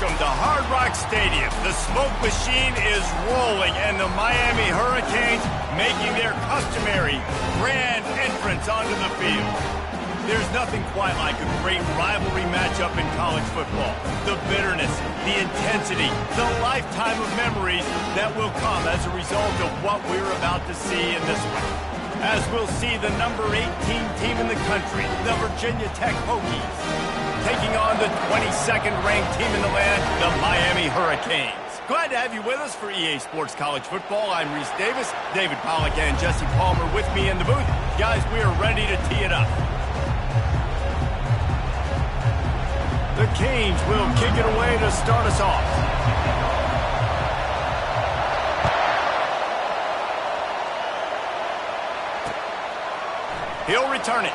Welcome to Hard Rock Stadium. The smoke machine is rolling, and the Miami Hurricanes making their customary grand entrance onto the field. There's nothing quite like a great rivalry matchup in college football. The bitterness, the intensity, the lifetime of memories that will come as a result of what we're about to see in this one. As we'll see the number 18 team in the country, the Virginia Tech Hokies, taking on the 22nd ranked team in the land, the Miami Hurricanes. Glad to have you with us for EA Sports College Football. I'm Reese Davis, David Pollack and Jesse Palmer with me in the booth. Guys, we are ready to tee it up. The Canes will kick it away to start us off. He'll return it.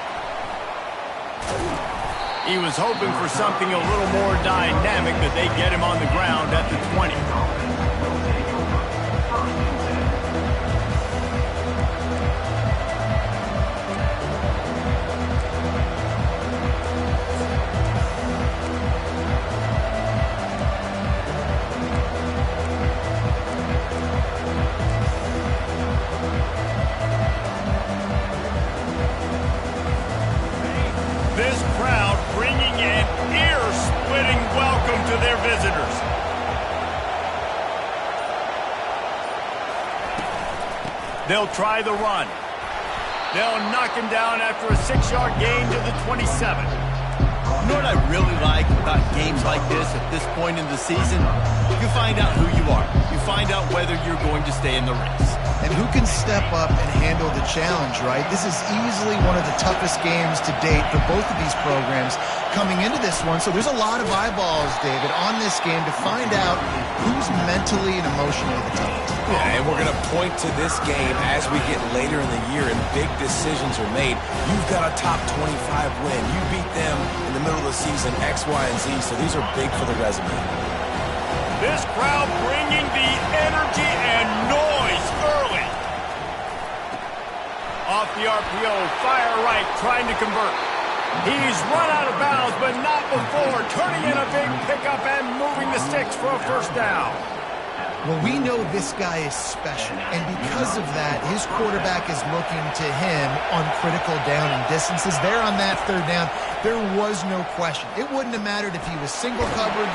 He was hoping for something a little more dynamic, but they get him on the ground at the 20. This crowd bringing an ear-splitting welcome to their visitors. They'll try the run. They'll knock him down after a 6-yard gain to the 27. You know what I really like about games like this at this point in the season? You find out who you are. You find out whether you're going to stay in the race. And who can step up and handle the challenge, right? This is easily one of the toughest games to date for both of these programs coming into this one. So there's a lot of eyeballs, David, on this game to find out who's mentally and emotionally the toughest. Yeah, and we're going to point to this game as we get later in the year and big decisions are made. You've got a top 25 win. You beat them in the middle of the season, X, Y, and Z, so these are big for the resume. This crowd bringing the energy and noise early. Off the RPO, fire right, trying to convert. He's run out of bounds, but not before turning in a big pickup and moving the sticks for a first down. Well, we know this guy is special, and because of that, his quarterback is looking to him on critical down and distances. There on that third down, there was no question. It wouldn't have mattered if he was single covered.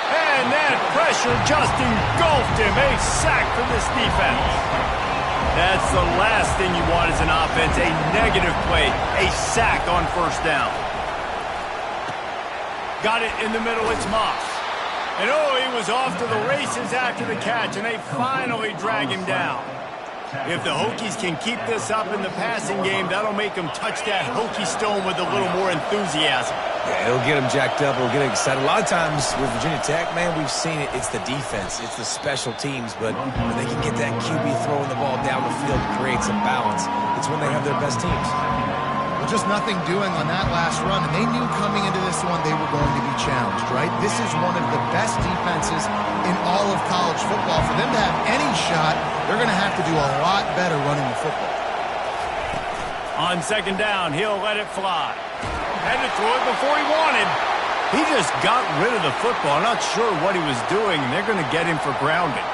And that pressure just engulfed him. A sack for this defense. That's the last thing you want as an offense, a negative play, a sack on first down. Got it in the middle, it's Moss. And oh, he was off to the races after the catch, and they finally drag him down. If the Hokies can keep this up in the passing game, that'll make them touch that Hokie stone with a little more enthusiasm. Yeah, it'll get them jacked up. It'll get them excited. A lot of times with Virginia Tech, man, we've seen it. It's the defense. It's the special teams. But when they can get that QB throwing the ball down the field and create some balance, it's when they have their best teams. Well, just nothing doing on that last run, and they knew coming into this one they were going to be challenged, right? This is one of the best defenses in all of college football. For them to have any shot, they're going to have to do a lot better running the football. On second down, he'll let it fly. Had to throw it before he wanted. He just got rid of the football. Not sure what he was doing, and they're going to get him for grounding.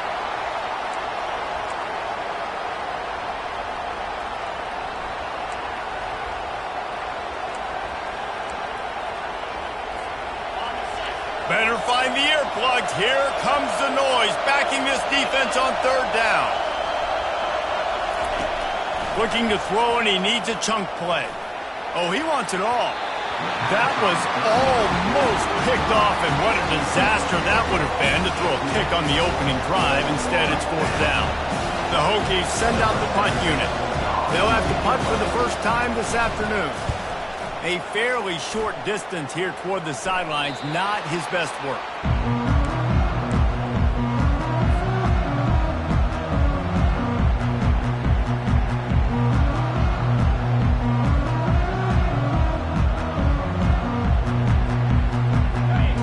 Better find the earplugs. Here comes the noise, backing this defense on third down. Looking to throw, and he needs a chunk play. Oh, he wants it all. That was almost picked off, and what a disaster that would have been to throw a pick on the opening drive. Instead, it's fourth down. The Hokies send out the punt unit. They'll have to punt for the first time this afternoon. A fairly short distance here toward the sidelines, not his best work.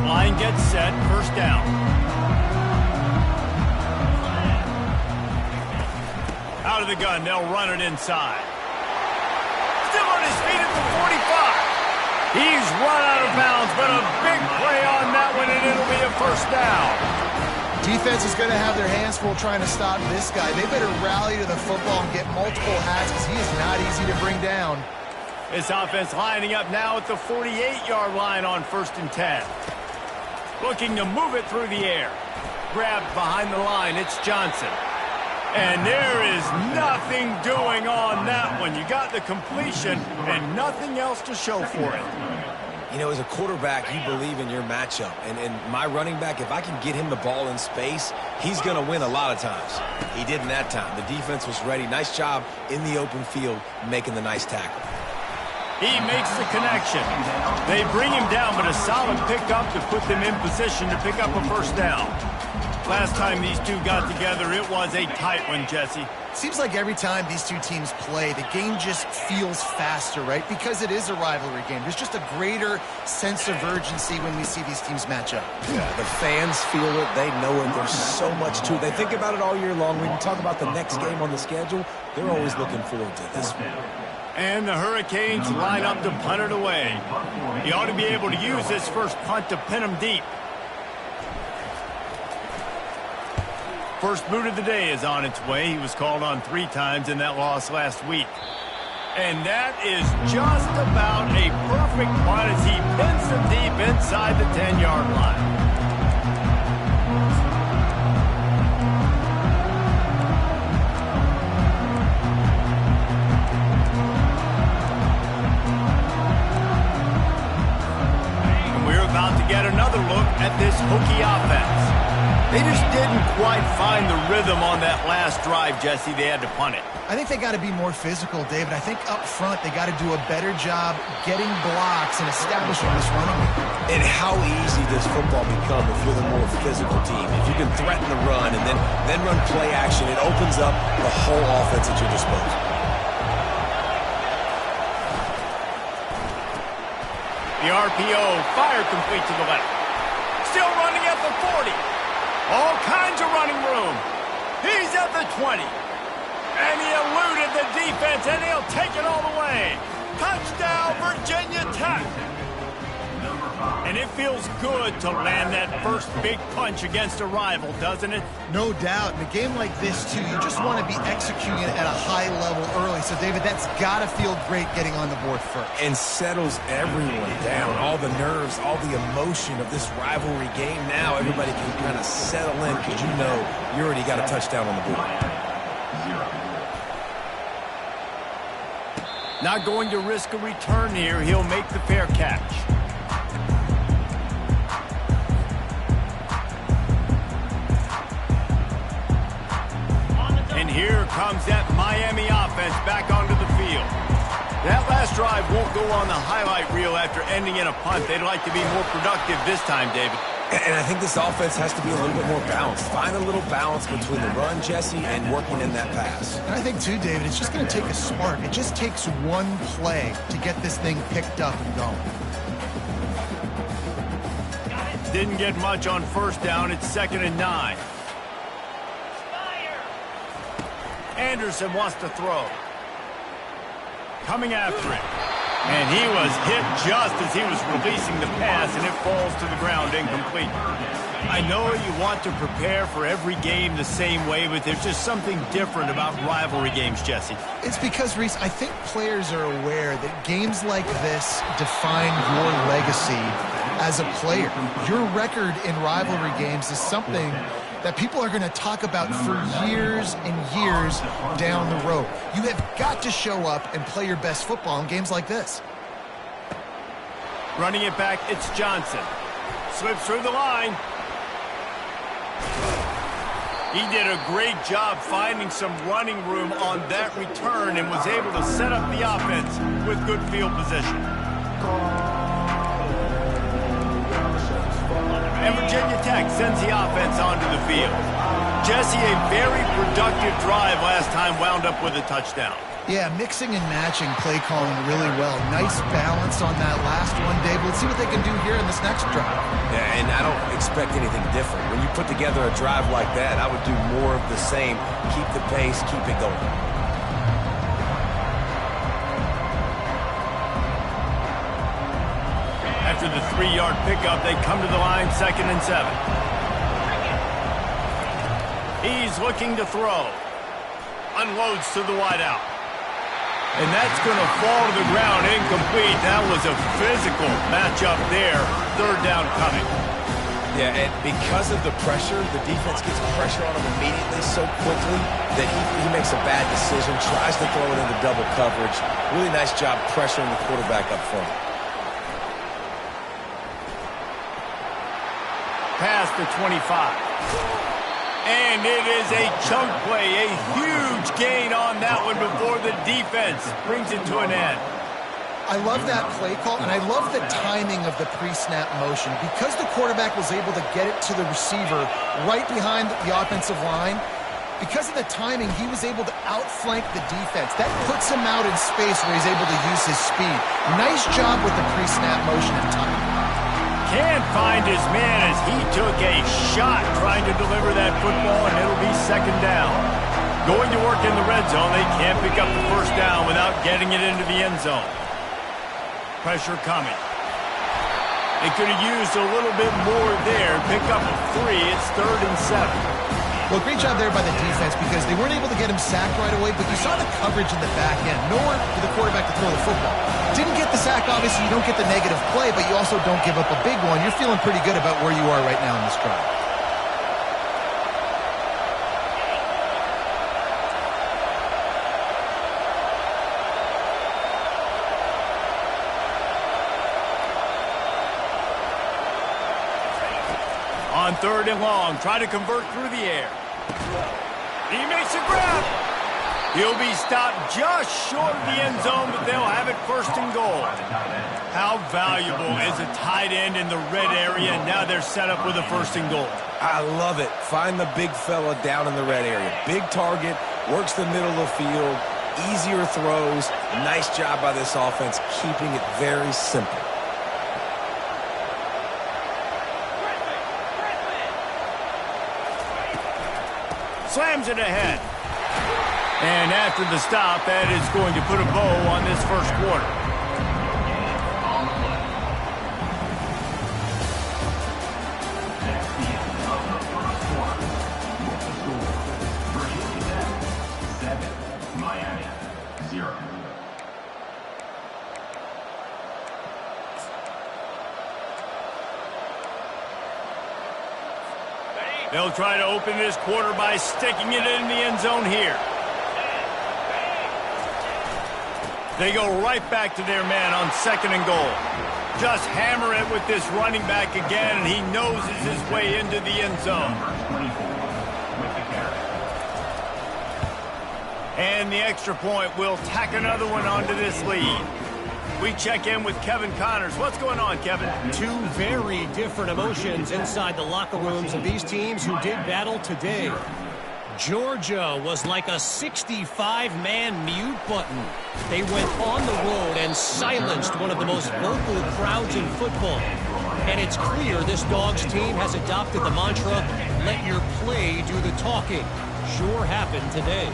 Line gets set, first down. Out of the gun, they'll run it inside. Still on his feet at the 45. He's run out of bounds, but a big play on that one, and and it'll be a first down. Defense is going to have their hands full trying to stop this guy. They better rally to the football and get multiple hats because he is not easy to bring down. This offense lining up now at the 48-yard line on 1st and 10. Looking to move it through the air. Grabbed behind the line. It's Johnson. And there is nothing doing on that one. You got the completion and nothing else to show for it. You know, as a quarterback, you believe in your matchup. And my running back, if I can get him the ball in space, he's going to win a lot of times. He didn't that time. The defense was ready. Nice job in the open field making the nice tackle. He makes the connection. They bring him down, but a solid pickup to put them in position to pick up a first down. Last time these two got together, it was a tight one, Jesse. Seems like every time these two teams play, the game just feels faster, right? Because it is a rivalry game. There's just a greater sense of urgency when we see these teams match up. Yeah, the fans feel it. They know it. There's so much to it. They think about it all year long. When you talk about the next game on the schedule, they're always looking forward to this one. And the Hurricanes line up to punt it away. He ought to be able to use this first punt to pin him deep. First boot of the day is on its way. He was called on 3 times in that loss last week. And that is just about a perfect punt as he pins him deep inside the 10-yard line. Get another look at this Hokie offense. They just didn't quite find the rhythm on that last drive, Jesse. They had to punt it. I think they got to be more physical, David. I think up front they got to do a better job getting blocks and establishing this running game. And how easy does football become if you're the more physical team? If you can threaten the run and then run play action, it opens up the whole offense at your disposal. The RPO, fire complete to the left. Still running at the 40. All kinds of running room. He's at the 20. And he eluded the defense, and he'll take it all the way. Touchdown, Virginia Tech. And it feels good to land that first big punch against a rival, doesn't it? No doubt. In a game like this, too, you just want to be executing it at a high level early. So, David, that's got to feel great getting on the board first. And settles everyone down. All the nerves, all the emotion of this rivalry game. Now everybody can kind of settle in because you know you already got a touchdown on the board. Not going to risk a return here. He'll make the fair catch. And here comes that Miami offense back onto the field. That last drive won't go on the highlight reel after ending in a punt. They'd like to be more productive this time, David. And I think this offense has to be a little bit more balanced. Find a little balance between the run, Jesse, and working in that pass. And I think, too, David, it's just going to take a spark. It just takes one play to get this thing picked up and going. Didn't get much on first down. It's 2nd and 9. Anderson wants to throw. Coming after it. And he was hit just as he was releasing the pass, and it falls to the ground incomplete. I know you want to prepare for every game the same way, but there's just something different about rivalry games, Jesse. It's because, Reese, I think players are aware that games like this define your legacy as a player. Your record in rivalry games is something that people are going to talk about for years and years down the road. You have got to show up and play your best football in games like this. Running it back, it's Johnson. Slips through the line. He did a great job finding some running room on that return and was able to set up the offense with good field position. And Virginia Tech sends the offense onto the field. Jesse, a very productive drive last time, wound up with a touchdown. Yeah, mixing and matching play calling really well. Nice balance on that last one, Dave. Let's see what they can do here in this next drive. Yeah, and I don't expect anything different. When you put together a drive like that, I would do more of the same. Keep the pace, keep it going. At After the 3-yard pickup, they come to the line 2nd and 7. He's looking to throw. Unloads to the wideout. And that's going to fall to the ground incomplete. That was a physical matchup there. 3rd down coming. Yeah, and because of the pressure, the defense gets pressure on him immediately so quickly that he makes a bad decision, tries to throw it into double coverage. Really nice job pressuring the quarterback up front. Past the 25. And it is a chunk play, a huge gain on that one before the defense brings it to an end. I love that play call, and I love the timing of the pre-snap motion. Because the quarterback was able to get it to the receiver right behind the offensive line, because of the timing, he was able to outflank the defense. That puts him out in space where he's able to use his speed. Nice job with the pre-snap motion and timing. Can't find his man as he took a shot trying to deliver that football, and it'll be 2nd down. Going to work in the red zone, they can't pick up the 1st down without getting it into the end zone. Pressure coming. They could have used a little bit more there. Pick up a 3. It's 3rd and 7. Well, great job there by the defense because they weren't able to get him sacked right away, but you saw the coverage in the back end. Nowhere for the quarterback to throw the football. Didn't get the sack, obviously. You don't get the negative play, but you also don't give up a big one. You're feeling pretty good about where you are right now in this drive. On 3rd and long, try to convert through the air. He makes a grab. He'll be stopped just short of the end zone, but they'll have it 1st and goal. How valuable is a tight end in the red area? Now they're set up with a 1st and goal. I love it. Find the big fella down in the red area. Big target, works the middle of the field, easier throws. Nice job by this offense, keeping it very simple. Slams it ahead. And after the stop, that is going to put a bow on this 1st quarter. They'll try to open this quarter by sticking it in the end zone here. They go right back to their man on 2nd and goal. Just hammer it with this running back again, and he noses his way into the end zone. And the extra point will tack another one onto this lead. We check in with Kevin Connors. What's going on, Kevin? 2 very different emotions inside the locker rooms of these teams who did battle today. Georgia was like a 65-man mute button. They went on the road and silenced one of the most vocal crowds in football. And it's clear this Dogs team has adopted the mantra, let your play do the talking. Sure happened today.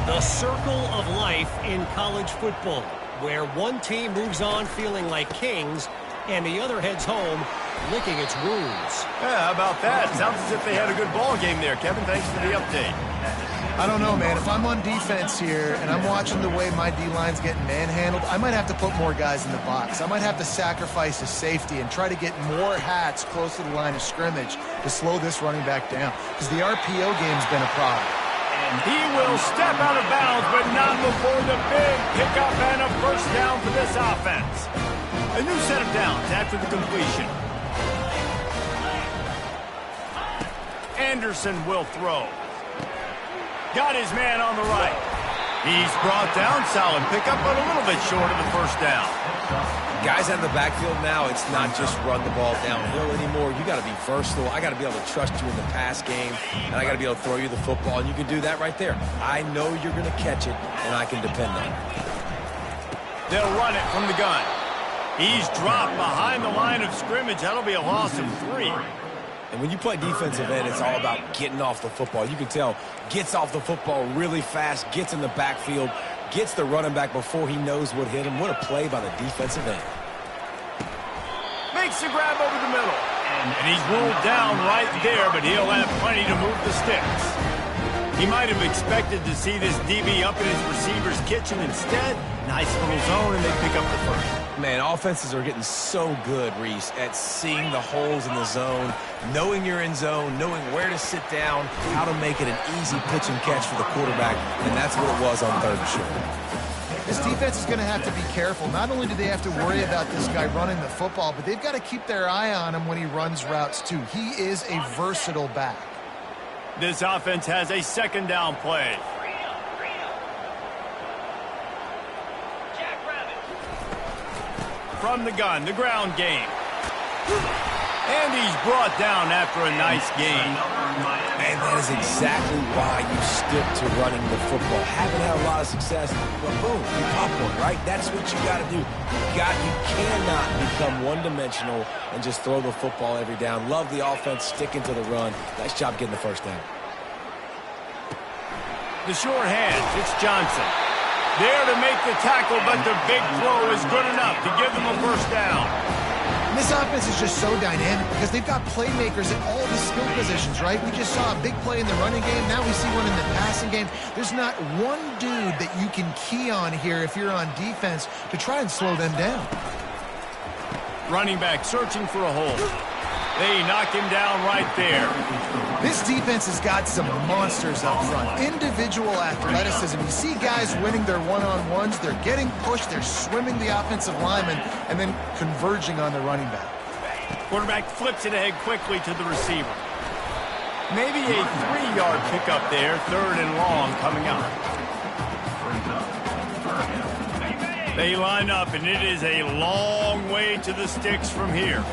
The circle of life in college football, where one team moves on feeling like kings and the other heads home licking its wounds. Yeah, how about that? Sounds as if they had a good ball game there. Kevin, thanks for the update. I don't know, man. If I'm on defense here and I'm watching the way my D-line's getting manhandled, I might have to put more guys in the box. I might have to sacrifice a safety and try to get more hats close to the line of scrimmage to slow this running back down because the RPO game's been a problem. He will step out of bounds, but not before the big pickup and a 1st down for this offense. A new set of downs after the completion. Anderson will throw. Got his man on the right. He's brought down. Solid pickup, but a little bit short of the 1st down. Guys out in the backfield now, it's not just run the ball downhill anymore. You got to be versatile. I got to be able to trust you in the pass game, and I got to be able to throw you the football, and you can do that right there. I know you're going to catch it, and I can depend on it. They'll run it from the gun. He's dropped behind the line of scrimmage. That'll be a loss of 3. And when you play defensive end, it's all about getting off the football. You can tell, gets off the football really fast, gets in the backfield, gets the running back before he knows what hit him. What a play by the defensive end. Makes the grab over the middle. And he's ruled down right there, but he'll have plenty to move the sticks. He might have expected to see this DB up in his receiver's kitchen. Instead, nice little zone, and they pick up the first. Man, offenses are getting so good, Reese, at seeing the holes in the zone, knowing you're in zone, knowing where to sit down, how to make it an easy pitch and catch for the quarterback, and that's what it was on 3rd and short. This defense is going to have to be careful. Not only do they have to worry about this guy running the football, but they've got to keep their eye on him when he runs routes, too. He is a versatile back. This offense has a 2nd down play. From the gun, the ground game. And he's brought down after a nice gain. Man, that is exactly why you stick to running the football. Haven't had a lot of success, but boom, you pop one, right? That's what you got to do. You cannot become one-dimensional and just throw the football every down. Love the offense, sticking to the run. Nice job getting the 1st down. The short hands, it's Johnson. There to make the tackle, but the big throw is good enough to give them a 1st down. And this offense is just so dynamic because they've got playmakers at all the skill positions, right? We just saw a big play in the running game. Now we see one in the passing game. There's not one dude that you can key on here if you're on defense to try and slow them down. Running back searching for a hole. They knock him down right there. This defense has got some monsters up front. Individual athleticism. You see guys winning their one-on-ones. They're getting pushed. They're swimming the offensive lineman and then converging on the running back. Quarterback flips it ahead quickly to the receiver. Maybe a 3-yard pickup there. 3rd and long coming up. They line up, and it is a long way to the sticks from here.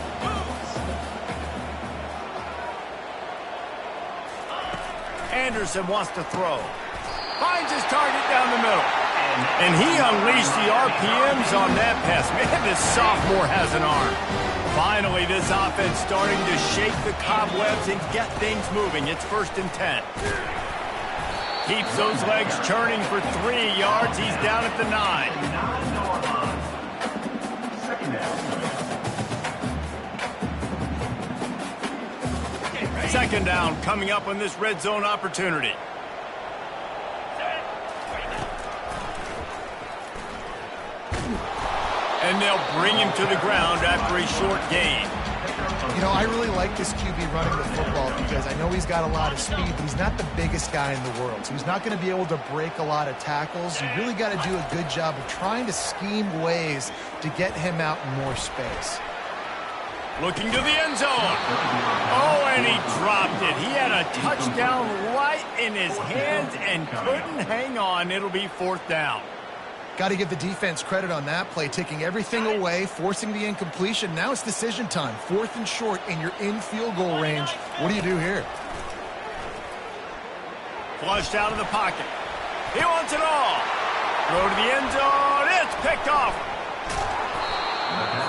Anderson wants to throw. Finds his target down the middle. And he unleashed the RPMs on that pass. Man, this sophomore has an arm. Finally, this offense starting to shake the cobwebs and get things moving. It's 1st and 10. Keeps those legs churning for 3 yards. He's down at the 9. 2nd down coming up on this red zone opportunity. And they'll bring him to the ground after a short gain. You know, I really like this QB running the football because I know he's got a lot of speed, but he's not the biggest guy in the world. So he's not going to be able to break a lot of tackles. You really got to do a good job of trying to scheme ways to get him out in more space. Looking to the end zone. Oh, and he dropped it. He had a touchdown right in his hands and couldn't hang on. It'll be 4th down. Got to give the defense credit on that play, taking everything away, forcing the incompletion. Now it's decision time. 4th and short, and you're in field goal range. What do you do here? Flushed out of the pocket. He wants it all. Throw to the end zone. It's picked off.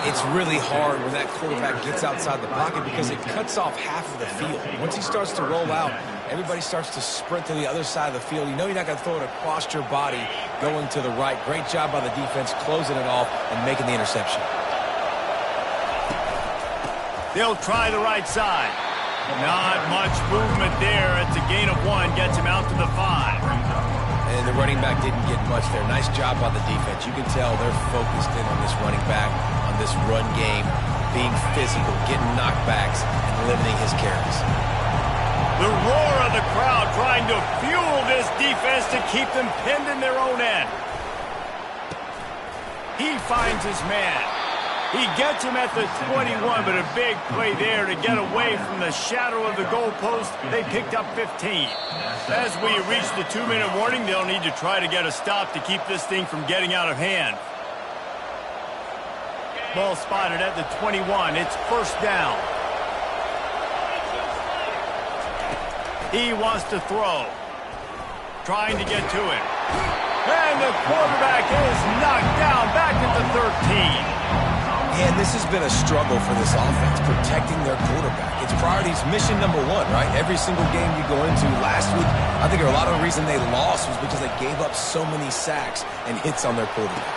It's really hard when that quarterback gets outside the pocket because it cuts off half of the field. Once he starts to roll out, everybody starts to sprint to the other side of the field. You know you're not going to throw it across your body going to the right. Great job by the defense closing it off and making the interception. They'll try the right side. Not much movement there. It's a gain of 1. Gets him out to the 5. And the running back didn't get much there. Nice job by the defense. You can tell they're focused in on this running back, on this run game, being physical, getting knockbacks, and limiting his carries. The roar of the crowd trying to fuel this defense to keep them pinned in their own end. He finds his man. He gets him at the 21, but a big play there to get away from the shadow of the goalpost. They picked up 15. As we reach the 2-minute warning, they'll need to try to get a stop to keep this thing from getting out of hand. Ball spotted at the 21. It's 1st down. He wants to throw. Trying to get to it. And the quarterback is knocked down back at the 13. And this has been a struggle for this offense, protecting their quarterback. It's priorities, mission number 1, right? Every single game you go into last week, I think a lot of the reason they lost was because they gave up so many sacks and hits on their quarterback.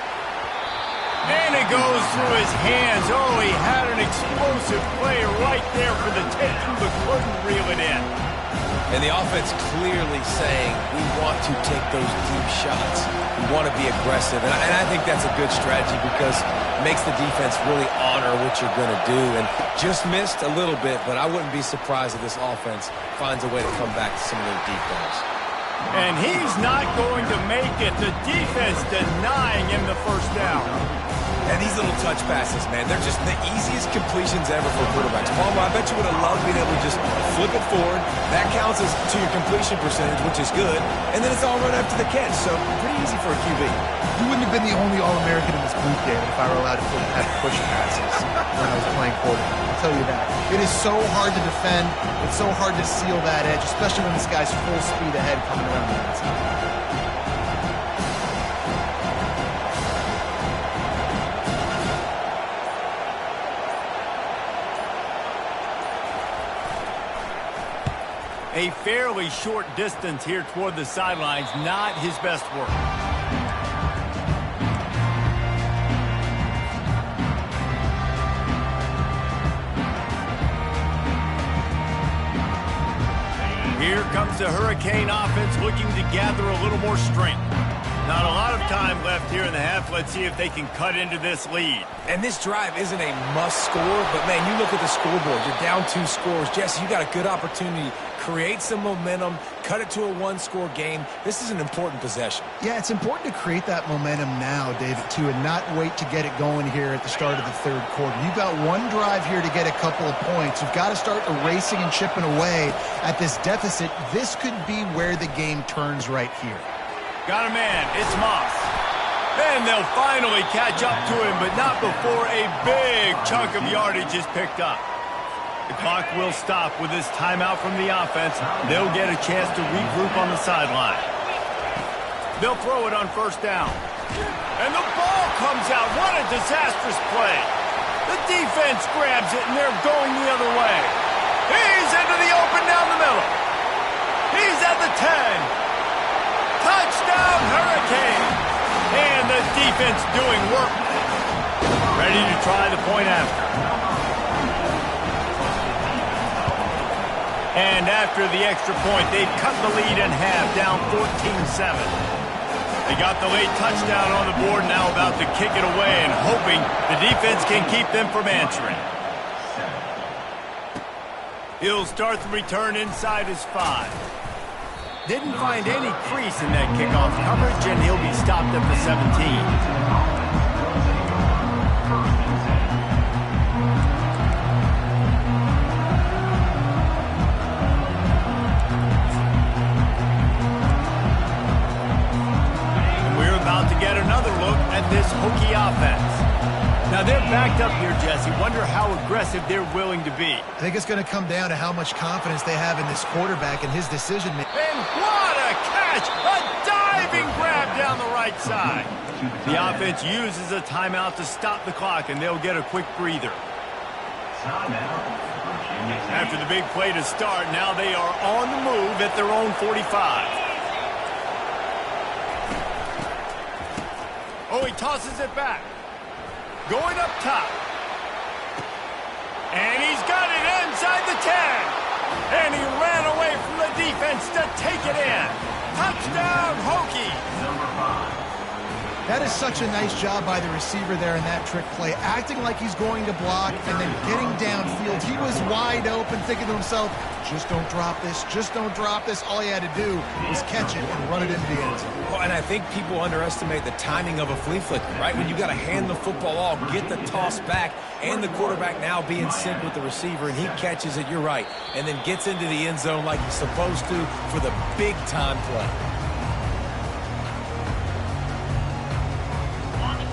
And it goes through his hands. Oh, he had an explosive play right there for the taking, but couldn't reel it in. And the offense clearly saying, we want to take those deep shots. We want to be aggressive. And I think that's a good strategy because it makes the defense really honor what you're going to do. And just missed a little bit, but I wouldn't be surprised if this offense finds a way to come back to some of those deep balls. And he's not going to make it. The defense denying him the first down. And these little touch passes, man, they're just the easiest completions ever for quarterbacks. Palmer, I bet you would have loved being able to just flip it forward. That counts as to your completion percentage, which is good. And then it's all run up to the catch, so pretty easy for a QB. You wouldn't have been the only All-American in this booth, David, if I were allowed to have push passes when I was playing quarterback. I'll tell you that. It is so hard to defend. It's so hard to seal that edge, especially when this guy's full speed ahead coming around the outside. A fairly short distance here toward the sidelines, not his best work. Here comes the Hurricane offense looking to gather a little more strength. Not a lot of time left here in the half. Let's see if they can cut into this lead. And this drive isn't a must score, but, man, you look at the scoreboard. You're down 2 scores. Jesse, you got a good opportunity. Create some momentum. Cut it to a 1-score game. This is an important possession. Yeah, it's important to create that momentum now, David, too, and not wait to get it going here at the start of the third quarter. You've got one drive here to get a couple of points. You've got to start erasing and chipping away at this deficit. This could be where the game turns right here. Got a man. It's Moss. Then they'll finally catch up to him, but not before a big chunk of yardage is picked up. The clock will stop with this timeout from the offense. They'll get a chance to regroup on the sideline. They'll throw it on first down. And the ball comes out. What a disastrous play. The defense grabs it, and they're going the other way. He's into the open down the middle. He's at the 10. Touchdown, Hurricane! And the defense doing work. Ready to try the point after. And after the extra point, they've cut the lead in half, down 14-7. They got the late touchdown on the board, now about to kick it away and hoping the defense can keep them from answering. He'll start the return inside his 5. Didn't find any crease in that kickoff coverage, and he'll be stopped at the 17. Get another look at this Hokie offense. Now they're backed up here, Jesse. Wonder how aggressive they're willing to be. I think it's going to come down to how much confidence they have in this quarterback and his decision making. And what a catch! A diving grab down the right side. The offense uses a timeout to stop the clock, and they'll get a quick breather. After the big play to start, now they are on the move at their own 45. Oh, he tosses it back. Going up top. And he's got it inside the 10. And he ran away from the defense to take it in. Touchdown, Hokies. Number 5. That is such a nice job by the receiver there in that trick play, acting like he's going to block and then getting downfield. He was wide open, thinking to himself, just don't drop this, just don't drop this. All he had to do was catch it and run it into the end zone. Well, and I think people underestimate the timing of a flea flicker, right? When you got to hand the football off, get the toss back, and the quarterback now be in sync with the receiver, and he catches it, you're right, and then gets into the end zone like he's supposed to for the big-time play.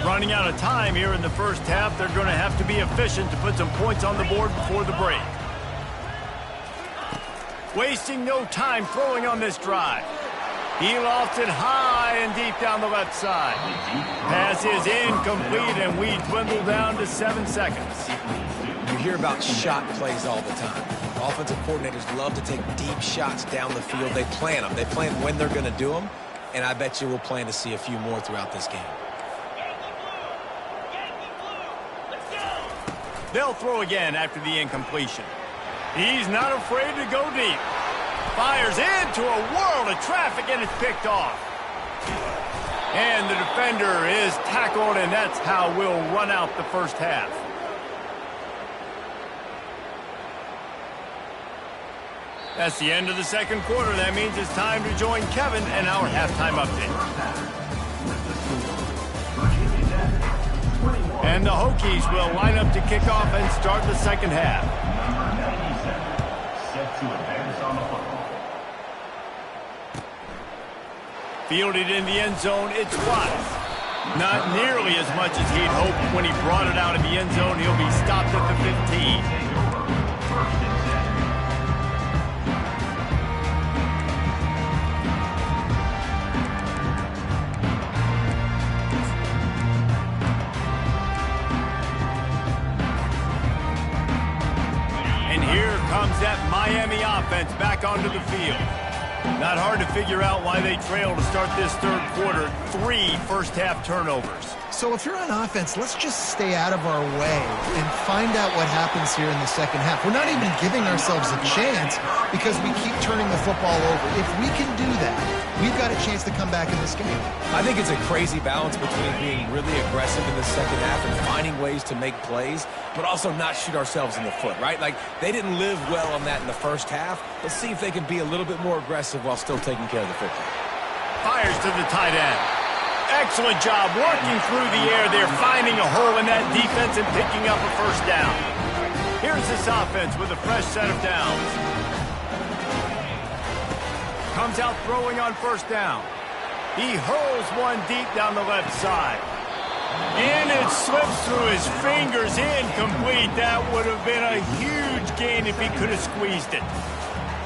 Running out of time here in the first half. They're going to have to be efficient to put some points on the board before the break. Wasting no time throwing on this drive. He lofts it high and deep down the left side. Pass is incomplete, and we dwindle down to 7 seconds. You hear about shot plays all the time. Offensive coordinators love to take deep shots down the field. They plan them. They plan when they're going to do them, and I bet you we'll plan to see a few more throughout this game. They'll throw again after the incompletion. He's not afraid to go deep. Fires into a world of traffic, and it's picked off. And the defender is tackled, and that's how we'll run out the first half. That's the end of the second quarter. That means it's time to join Kevin and our halftime update. And the Hokies will line up to kick off and start the second half. Set to advance on the football. Fielded in the end zone, it's Watts. Not nearly as much as he'd hoped when he brought it out of the end zone. He'll be stopped at the 15. That Miami offense back onto the field. Not hard to figure out why they trail to start this third quarter. 3 first-half turnovers. So if you're on offense, let's just stay out of our way and find out what happens here in the second half. We're not even giving ourselves a chance because we keep turning the football over. If we can do that, we've got a chance to come back in this game. I think it's a crazy balance between being really aggressive in the second half and finding ways to make plays, but also not shoot ourselves in the foot, right? Like, they didn't live well on that in the first half. Let's see if they can be a little bit more aggressive while still taking care of the football. Fires to the tight end. Excellent job working through the air there, finding a hole in that defense and picking up a first down. Here's this offense with a fresh set of downs. Comes out throwing on first down. He hurls one deep down the left side. And it slips through his fingers, incomplete. That would have been a huge gain if he could have squeezed it.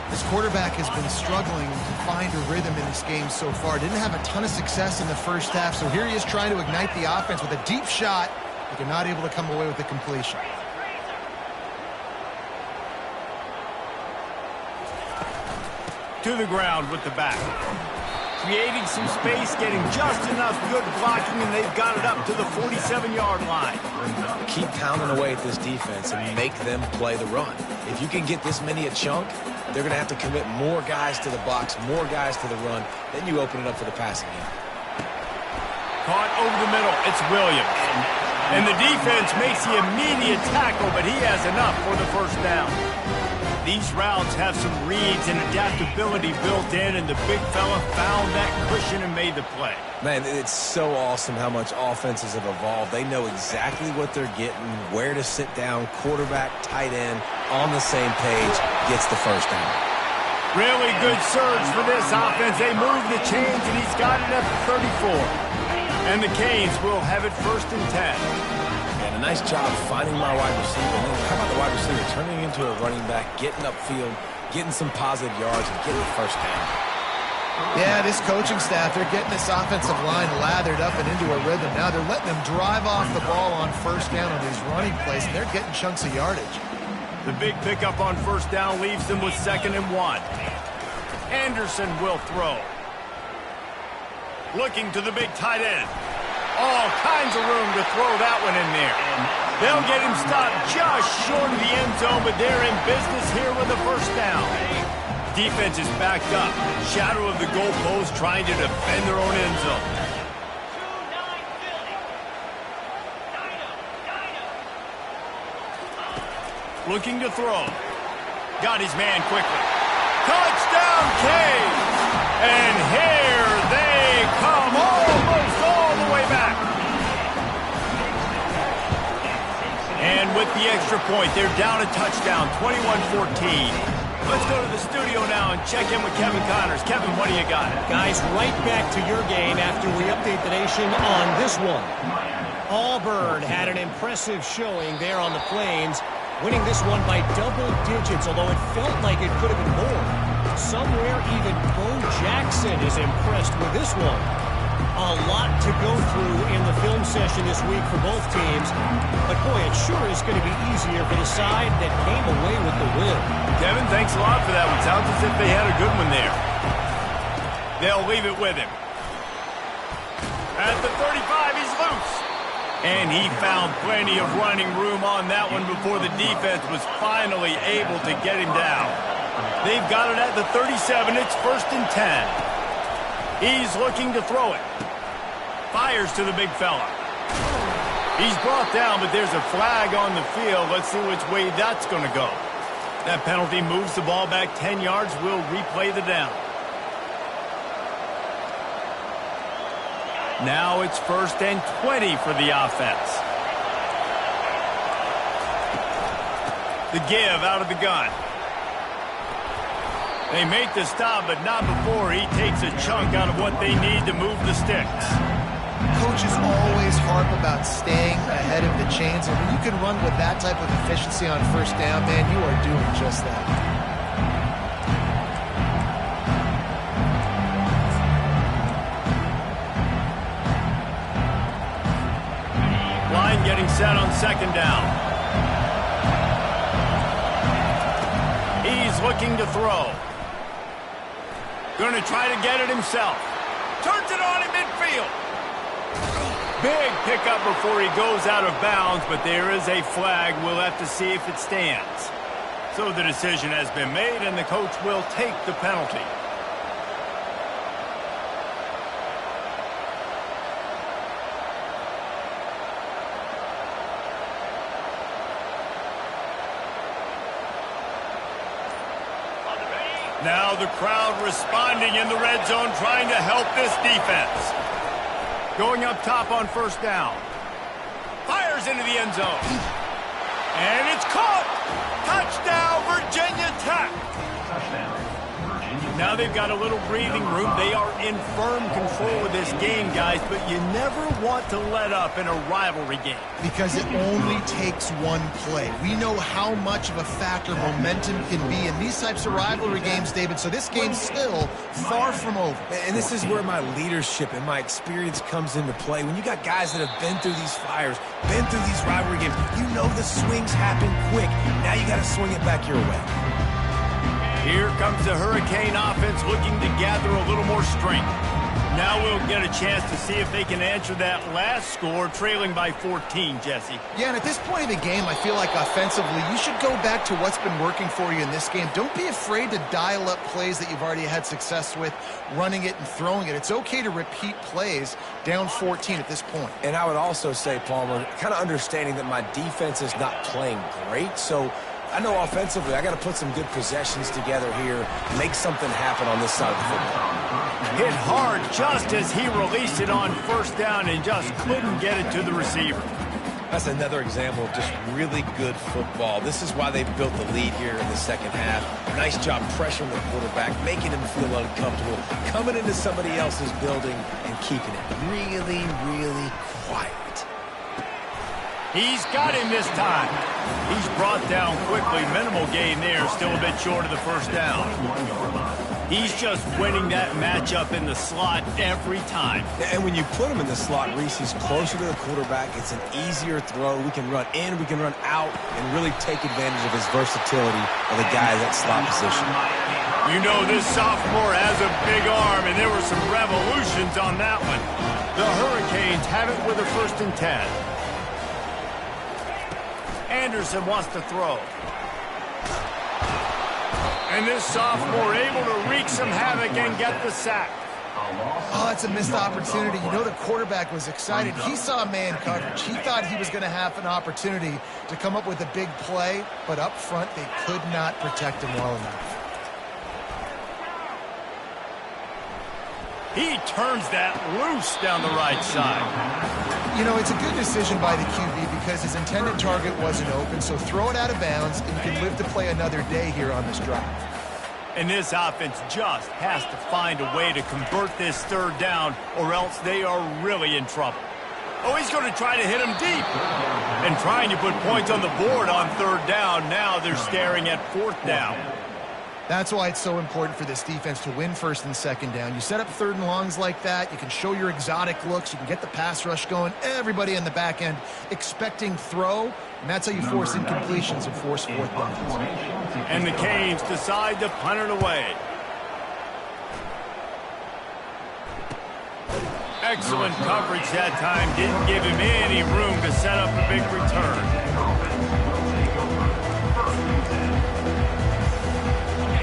This quarterback has been struggling to find a rhythm in this game so far. Didn't have a ton of success in the first half, so here he is trying to ignite the offense with a deep shot, but not able to come away with the completion. To the ground with the back. Creating some space, getting just enough good blocking, and they've got it up to the 47-yard line. Keep pounding away at this defense and make them play the run. If you can get this many a chunk, they're going to have to commit more guys to the box, more guys to the run. Then you open it up for the passing game. Caught over the middle. It's Williams. And the defense makes the immediate tackle, but he has enough for the first down. These routes have some reads and adaptability built in, and the big fella found that cushion and made the play. Man, it's so awesome how much offenses have evolved. They know exactly what they're getting, where to sit down, quarterback, tight end, on the same page, gets the first down. Really good surge for this offense. They move the chains, and he's got it at the 34. And the Canes will have it first and 10. And a nice job finding my wide receiver. And then how about the wide receiver turning into a running back, getting upfield, getting some positive yards, and getting the first down. Yeah, this coaching staff, they're getting this offensive line lathered up and into a rhythm. Now they're letting them drive off the ball on first down on these running plays, and they're getting chunks of yardage. The big pickup on first down leaves them with 2nd and 1. Anderson will throw. Looking to the big tight end. All kinds of room to throw that one in there. They'll get him stopped just short of the end zone, but they're in business here with a first down. Defense is backed up. Shadow of the goalpost trying to defend their own end zone. Looking to throw. Got his man quickly. Touchdown, Canes! And here they come, almost all the way back. And with the extra point, they're down a touchdown, 21-14. Let's go to the studio now and check in with Kevin Connors. Kevin, what do you got? Guys, right back to your game after we update the nation on this one. Auburn had an impressive showing there on the Plains, winning this one by double digits, although it felt like it could have been more. Somewhere even Bo Jackson is impressed with this one. A lot to go through in the film session this week for both teams, but boy, it sure is going to be easier for the side that came away with the win. Kevin, thanks a lot for that one. Sounds as if they had a good one there. They'll leave it with him. At the 35, he's loose. And he found plenty of running room on that one before the defense was finally able to get him down. They've got it at the 37. It's 1st and 10. He's looking to throw it. Fires to the big fella. He's brought down, but there's a flag on the field. Let's see which way that's going to go. That penalty moves the ball back 10 yards. We'll replay the down. Now it's 1st and 20 for the offense. The give out of the gun. They make the stop, but not before he takes a chunk out of what they need to move the sticks. Coaches always harp about staying ahead of the chains, and when you can run with that type of efficiency on 1st down, man, you are doing just that. Line getting set on 2nd down. He's looking to throw. Going to try to get it himself. Turns it on in midfield. Big pickup before he goes out of bounds, but there is a flag. We'll have to see if it stands. So the decision has been made, and the coach will take the penalty. Now the crowd responding in the red zone, trying to help this defense. Going up top on 1st down. Fires into the end zone. And it's caught. Touchdown, Virginia Tech. Touchdown, Virginia. Now they've got a little breathing room. They are in firm control of this game, guys, but you never want to let up in a rivalry game. Because it only takes one play. We know how much of a factor momentum can be in these types of rivalry games, David, so this game's still far from over. And this is where my leadership and my experience comes into play. When you got guys that have been through these fires, been through these rivalry games, you know the swings happen quick. Now you got to swing it back your way. Here comes the Hurricane offense looking to gather a little more strength. Now we'll get a chance to see if they can answer that last score, trailing by 14, Jesse. Yeah, and at this point of the game, I feel like offensively, you should go back to what's been working for you in this game. Don't be afraid to dial up plays that you've already had success with, running it and throwing it. It's okay to repeat plays down 14 at this point. And I would also say, Palmer, kind of understanding that my defense is not playing great, so I know offensively I got to put some good possessions together here, make something happen on this side of the football. Hit hard just as he released it on 1st down and just couldn't get it to the receiver. That's another example of just really good football. This is why they built the lead here in the 2nd half. Nice job pressuring the quarterback, making him feel uncomfortable, coming into somebody else's building and keeping it really, really quiet. He's got him this time. He's brought down quickly. Minimal gain there. Still a bit short of the 1st down. He's just winning that matchup in the slot every time. And when you put him in the slot, Reese, he's closer to the quarterback. It's an easier throw. We can run in, we can run out, and really take advantage of his versatility of the guy in that slot position. You know this sophomore has a big arm, and there were some revolutions on that one. The Hurricanes have it with a 1st and 10. Anderson wants to throw. And this sophomore able to wreak some havoc and get the sack. Oh, that's a missed opportunity. You know the quarterback was excited. He saw man coverage. He thought he was going to have an opportunity to come up with a big play, but up front they could not protect him well enough. He turns that loose down the right side. You know, it's a good decision by the QB because his intended target wasn't open, so throw it out of bounds and you can live to play another day here on this drive. And this offense just has to find a way to convert this 3rd down or else they are really in trouble. Oh, he's going to try to hit him deep. And trying to put points on the board on 3rd down. Now they're staring at 4th down. That's why it's so important for this defense to win 1st and 2nd down. You set up 3rd and longs like that, you can show your exotic looks, you can get the pass rush going, everybody in the back end expecting throw, and that's how you force incompletions and force 4th downs. And the Canes decide to punt it away. Excellent coverage that time. Didn't give him any room to set up a big return.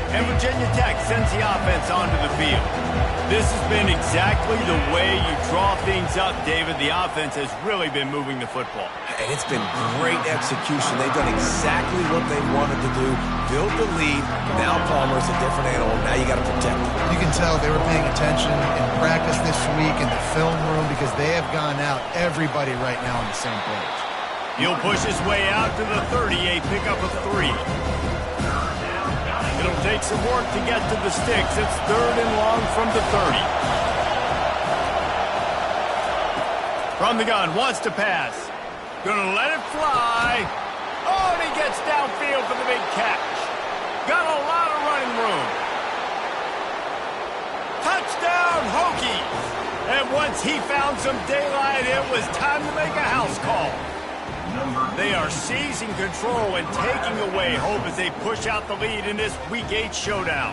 And Virginia Tech sends the offense onto the field. This has been exactly the way you draw things up, David. The offense has really been moving the football. And it's been great execution. They've done exactly what they wanted to do. Build the lead. Now Palmer's a different animal. Now you got to protect him. You can tell they were paying attention in practice this week in the film room because they have gone out, everybody right now on the same page. He'll push his way out to the 38, pick up a 3. It'll take some work to get to the sticks. It's 3rd and long from the 30. From the gun, wants to pass. Gonna let it fly. Oh, and he gets downfield for the big catch. Got a lot of running room. Touchdown, Hokies. And once he found some daylight, it was time to make a house call. They are seizing control and taking away hope as they push out the lead in this Week 8 showdown.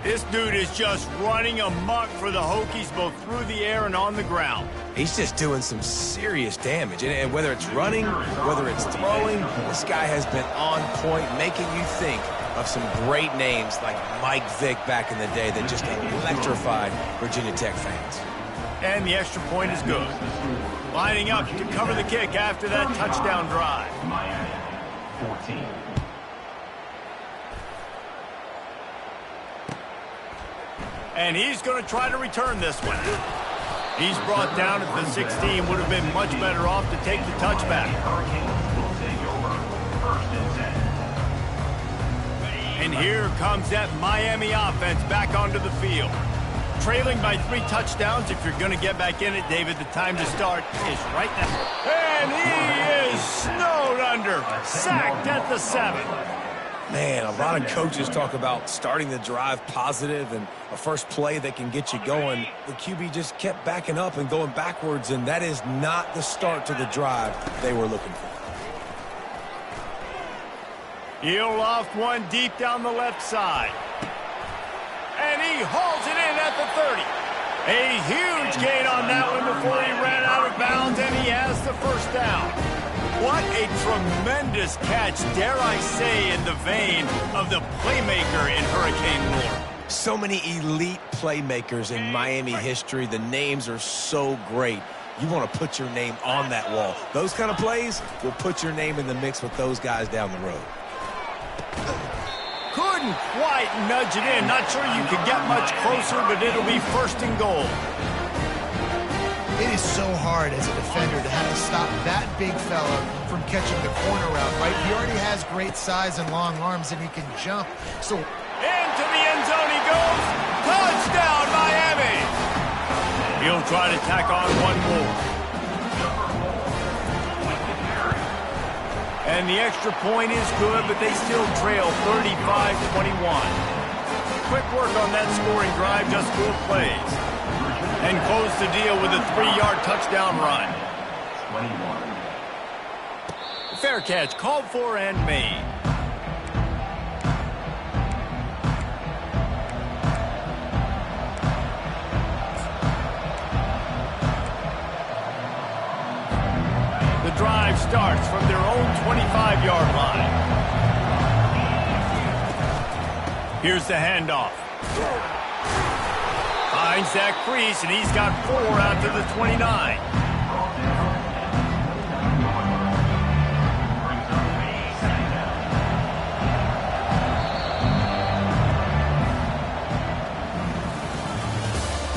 This dude is just running amok for the Hokies both through the air and on the ground. He's just doing some serious damage. And whether it's running, whether it's throwing, this guy has been on point, making you think of some great names like Mike Vick back in the day that just electrified Virginia Tech fans. And the extra point is good. Lining up to cover the kick after that touchdown drive. Miami, 14. And he's going to try to return this one. He's brought down at the 16. Would have been much better off to take the touchback. Hurricanes will take over 1st and 10. And here comes that Miami offense back onto the field. Trailing by 3 touchdowns. If you're going to get back in it, David, the time to start is right now. And he is snowed under. Sacked at the 7. Man, a lot of coaches talk about starting the drive positive and a first play that can get you going. The QB just kept backing up and going backwards, and that is not the start to the drive they were looking for. He'll loft one deep down the left side. And he hauls it in at the 30. A huge gain on that one before he ran out of bounds, and he has the first down. What a tremendous catch, dare I say, in the vein of the playmaker in Hurricane lore. So many elite playmakers in Miami history. The names are so great. You want to put your name on that wall. Those kind of plays will put your name in the mix with those guys down the road. Couldn't quite nudge it in. Not sure you could get much closer, but it'll be 1st and goal. It is so hard as a defender to have to stop that big fella from catching the corner route, right? He already has great size and long arms, and he can jump. So into the end zone he goes. Touchdown, Miami! He'll try to tack on one more. And the extra point is good, but they still trail 35-21. Quick work on that scoring drive, just 4 plays. And close the deal with a 3-yard touchdown run. 21. Fair catch, called for and made. The drive starts from their own 25-yard line. Here's the handoff. Finds that crease, and he's got 4 out to the 29.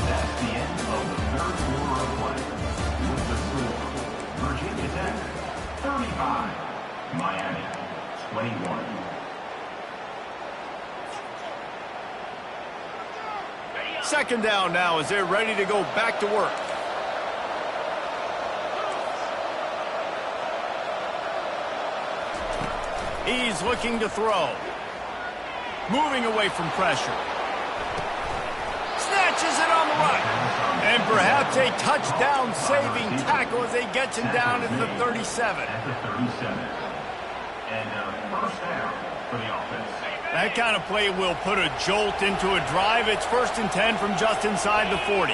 That's the end of the 3rd quarter of play. With the score, Virginia Tech, 35. Miami, 21. Second down now as they're ready to go back to work. He's looking to throw. Moving away from pressure. Snatches it on the run. And perhaps a touchdown-saving tackle as they get him down at the 37. At the 37. And 1st down for the offense. That kind of play will put a jolt into a drive. It's 1st and 10 from just inside the 40.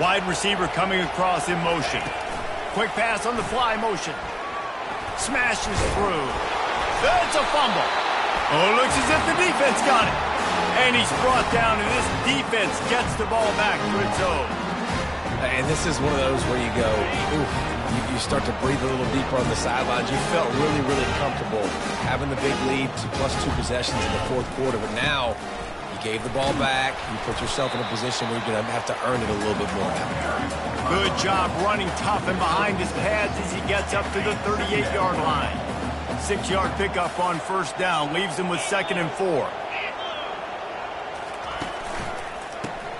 Wide receiver coming across in motion. Quick pass on the fly motion. Smashes through. That's a fumble. Oh, looks as if the defense got it. And he's brought down, and this defense gets the ball back to its own. And this is one of those where you go, ooh, you start to breathe a little deeper on the sidelines. You felt really, really comfortable having the big lead, plus 2 possessions in the fourth quarter. But now you gave the ball back. You put yourself in a position where you're going to have to earn it a little bit more now. Good job running tough and behind his pads as he gets up to the 38-yard line. 6-yard pickup on first down leaves him with 2nd and 4.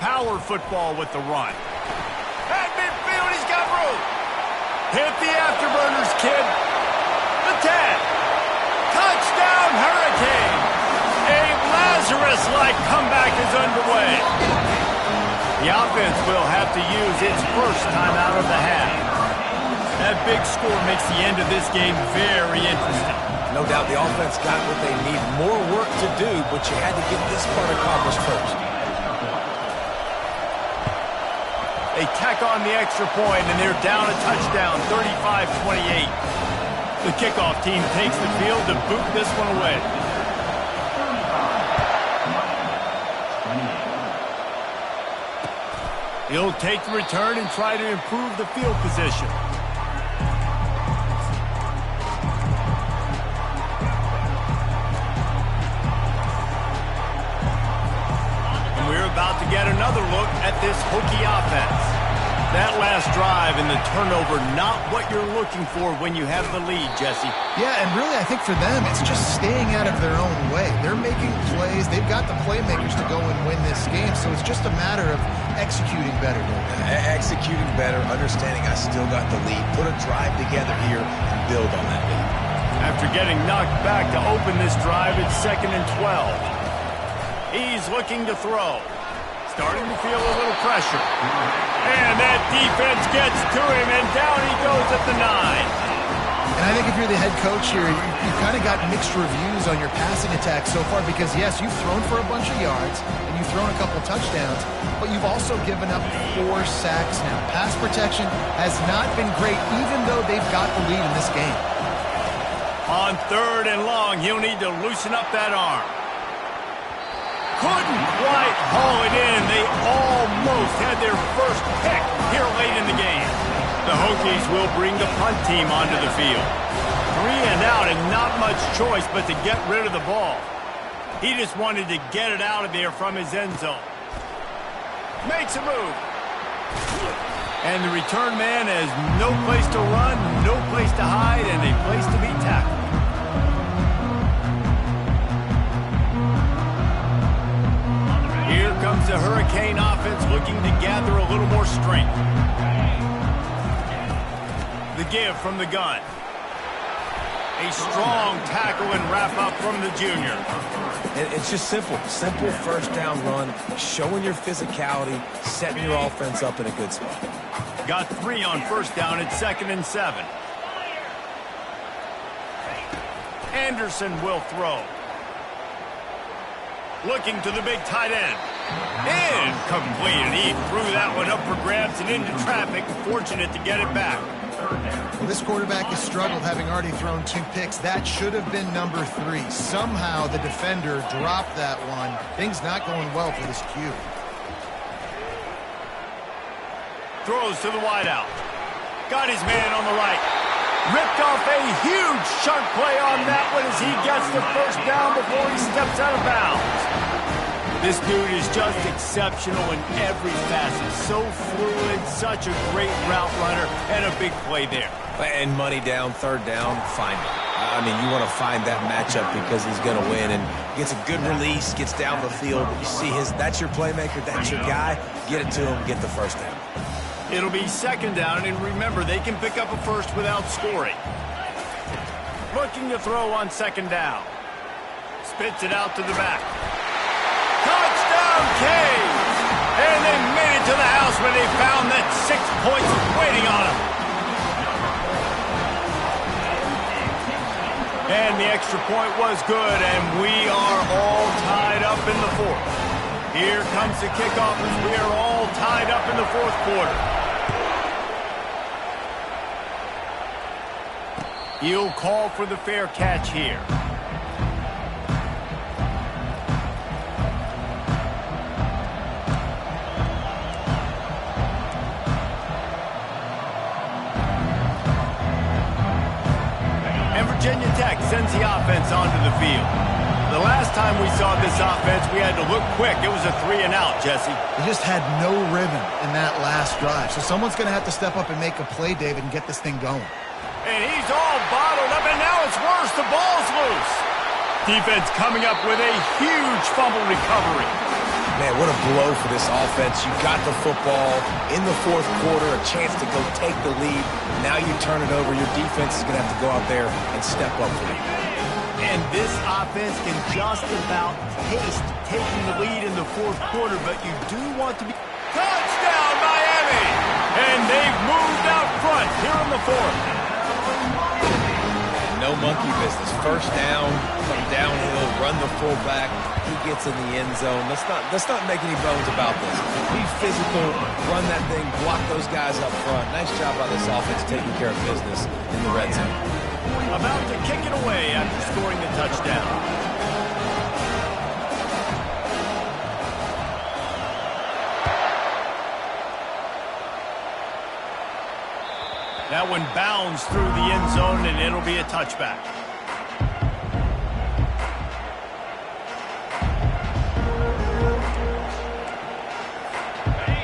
Power football with the run. At midfield, he's got room. Hit the afterburners, kid. The 10. Touchdown, Hurricane. A Lazarus-like comeback is underway. The offense will have to use its first time out of the half. That big score makes the end of this game very interesting. No doubt the offense got what they need. More work to do, but you had to get this part accomplished first. They tack on the extra point, and they're down a touchdown, 35-28. The kickoff team takes the field to boot this one away. He'll take the return and try to improve the field position. And we're about to get another look at this Hokie offense. That last drive and the turnover, not what you're looking for when you have the lead, Jesse. Yeah, and really I think for them, it's just staying out of their own way. They're making plays. They've got the playmakers to go and win this game, so it's just a matter of executing better. Executing better, understanding I still got the lead. Put a drive together here and build on that lead. After getting knocked back to open this drive, it's 2nd and 12. He's looking to throw. Starting to feel a little pressure. And that defense gets to him, and down he goes at the 9. And I think if you're the head coach here, you've kind of got mixed reviews on your passing attack so far because, yes, you've thrown for a bunch of yards and you've thrown a couple touchdowns, but you've also given up 4 sacks now. Pass protection has not been great, even though they've got the lead in this game. On 3rd and long, he'll need to loosen up that arm. Couldn't quite haul it in. They almost had their first pick here late in the game. The Hokies will bring the punt team onto the field. 3 and out and not much choice but to get rid of the ball. He just wanted to get it out of there from his end zone. Makes a move. And the return man has no place to run, no place to hide, and a place to be tackled. Here comes the Hurricane offense looking to gather a little more strength. The give from the gun. A strong tackle and wrap up from the junior. It's just simple. Simple first down run, showing your physicality, setting your offense up in a good spot. Got 3 on first down at 2nd and 7. Anderson will throw. Looking to the big tight end. Incomplete, and he threw that one up for grabs and into traffic. Fortunate to get it back. Well, this quarterback has struggled, having already thrown 2 picks. That should have been number 3. Somehow the defender dropped that one. Things not going well for this Q. Throws to the wideout. Got his man on the right. Ripped off a huge sharp play on that one as he gets the first down before he steps out of bounds. This dude is just exceptional in every facet. So fluid, such a great route runner, and a big play there. And money down, 3rd down, find him. I mean, you want to find that matchup because he's going to win, and gets a good release, gets down the field. You see that's your playmaker, that's your guy. Get it to him, get the first down. It'll be 2nd down, and remember, they can pick up a first without scoring. Looking to throw on 2nd down. Spits it out to the back. Touchdown, Canes! And they made it to the house when they found that 6 points waiting on them. And the extra point was good, and we are all tied up in the 4th. Here comes the kickoff as we are all tied up in the fourth quarter. He'll call for the fair catch here. And Virginia Tech sends the offense onto the field. The last time we saw this offense, we had to look quick. It was a 3-and-out, Jesse. They just had no rhythm in that last drive. So someone's going to have to step up and make a play, David, and get this thing going. And he's all bottled up, and now it's worse. The ball's loose. Defense coming up with a huge fumble recovery. Man, what a blow for this offense. You got the football in the fourth quarter, a chance to go take the lead. Now you turn it over. Your defense is going to have to go out there and step up for you. And this offense can just about taste taking the lead in the fourth quarter, but you do want to be... Touchdown, Miami! And they've moved out front here in the fourth. No monkey business. First down, come downhill, run the fullback. He gets in the end zone. Let's not make any bones about this. Be physical, run that thing, block those guys up front. Nice job by this offense taking care of business in the red zone. About to kick it away after scoring the touchdown. That one bounds through the end zone, and it'll be a touchback.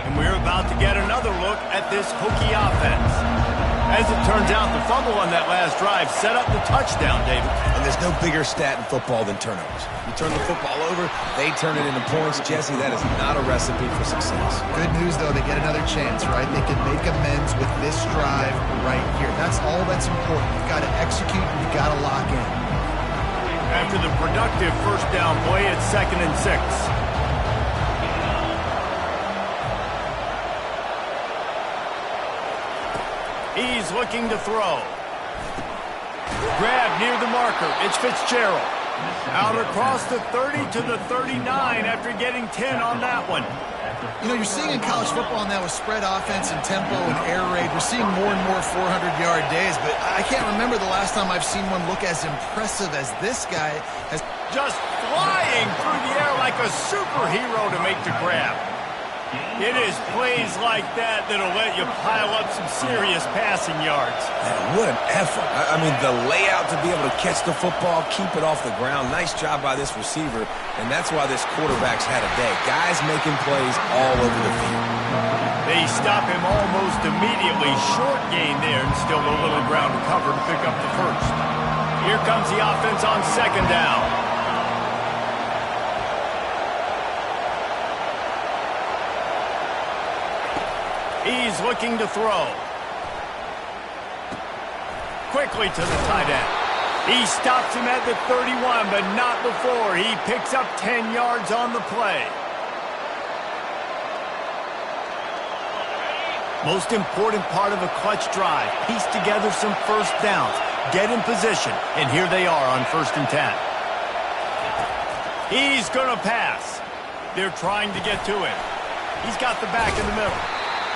And we're about to get another look at this Hokie offense. As it turns out, the fumble on that last drive set up the touchdown, David. And there's no bigger stat in football than turnovers. You turn the football over, they turn it into points. Jesse, that is not a recipe for success. Good news, though, they get another chance, right? They can make amends with this drive right here. That's all that's important. You've got to execute, and you've got to lock in. After the productive first down play, it's 2nd and 6. He's looking to throw. Grab near the marker. It's Fitzgerald. Out across the 30 to the 39 after getting 10 on that one. You know, you're seeing in college football now with spread offense and tempo and air raid, we're seeing more and more 400-yard days, but I can't remember the last time I've seen one look as impressive as this guy has. Just flying through the air like a superhero to make the grab. It is plays like that that'll let you pile up some serious passing yards. Man, what an effort. I mean, the layout to be able to catch the football, keep it off the ground. Nice job by this receiver, and that's why this quarterback's had a day. Guys making plays all over the field. They stop him almost immediately. Short gain there, and still a little ground to cover to pick up the first. Here comes the offense on 2nd down. He's looking to throw. Quickly to the tight end. He stops him at the 31, but not before. He picks up 10 yards on the play. Most important part of a clutch drive. Piece together some first downs. Get in position. And here they are on 1st and 10. He's going to pass. They're trying to get to him. He's got the back in the middle.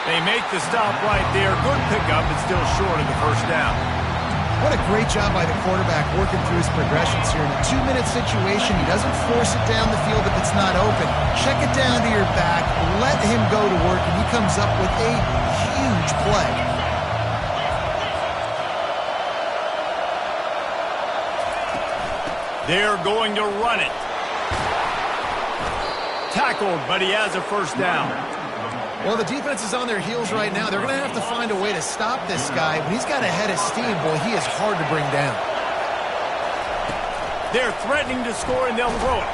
They make the stop right there. Good pickup, but still short of the first down. What a great job by the quarterback working through his progressions here. In a 2-minute situation, he doesn't force it down the field if it's not open. Check it down to your back, let him go to work, and he comes up with a huge play. They're going to run it. Tackled, but he has a first down. Well, the defense is on their heels right now. They're going to have to find a way to stop this guy. When he's got a head of steam, boy, he is hard to bring down. They're threatening to score, and they'll throw it.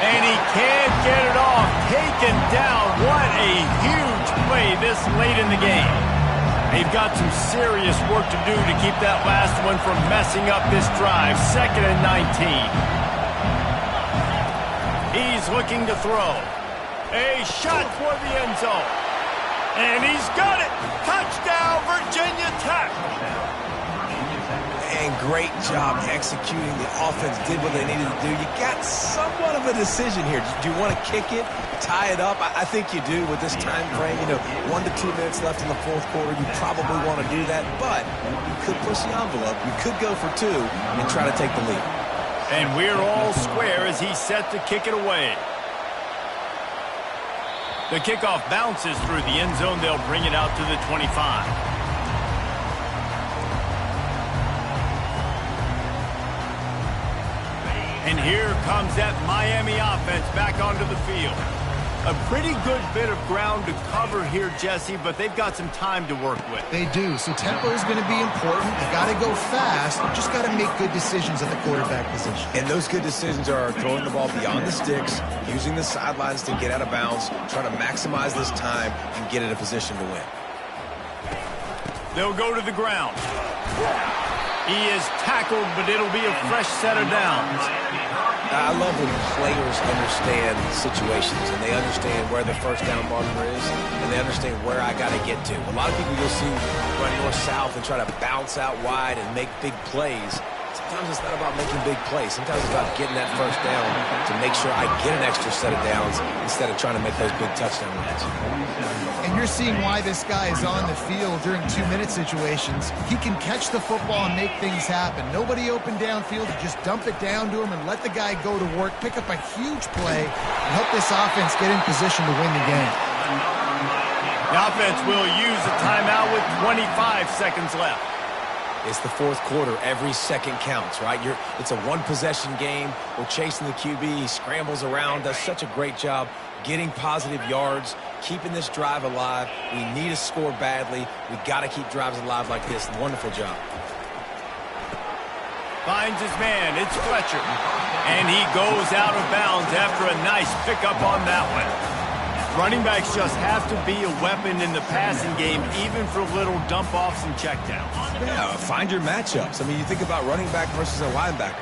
And he can't get it off. Taken down. What a huge play this late in the game. They've got some serious work to do to keep that last one from messing up this drive. 2nd and 19. He's looking to throw. A shot for the end zone. And he's got it. Touchdown, Virginia Tech. And great job executing. The offense did what they needed to do. You got somewhat of a decision here. Do you want to kick it, tie it up? I think you do with this time frame. 1 to 2 minutes left in the fourth quarter. You probably want to do that, but you could push the envelope. You could go for 2 and try to take the lead. And we're all square as he's set to kick it away. The kickoff bounces through the end zone. They'll bring it out to the 25. And here comes that Miami offense back onto the field. A pretty good bit of ground to cover here, Jesse, but they've got some time to work with. They do. So tempo is going to be important. You got to go fast. You just got to make good decisions at the quarterback position. And those good decisions are throwing the ball beyond the sticks, using the sidelines to get out of bounds, trying to maximize this time and get in a position to win. They'll go to the ground. He is tackled, but it'll be a fresh set of downs. I love when players understand situations and they understand where the first down marker is and they understand where I got to get to. A lot of people you'll see run north-south and try to bounce out wide and make big plays. Sometimes it's not about making big plays. Sometimes it's about getting that first down to make sure I get an extra set of downs instead of trying to make those big touchdown runs. And you're seeing why this guy is on the field during 2-minute situations. He can catch the football and make things happen. Nobody open downfield. You just dump it down to him and let the guy go to work, pick up a huge play, and help this offense get in position to win the game. The offense will use a timeout with 25 seconds left. It's the fourth quarter. Every second counts, right? It's a one-possession game. We're chasing the QB. He scrambles around, does such a great job getting positive yards, keeping this drive alive. We need to score badly. We've got to keep drives alive like this. Wonderful job. Finds his man. It's Fletcher. And he goes out of bounds after a nice pickup on that one. Running backs just have to be a weapon in the passing game, even for little dump-offs and checkdowns. Yeah, find your matchups. I mean, you think about running back versus a linebacker.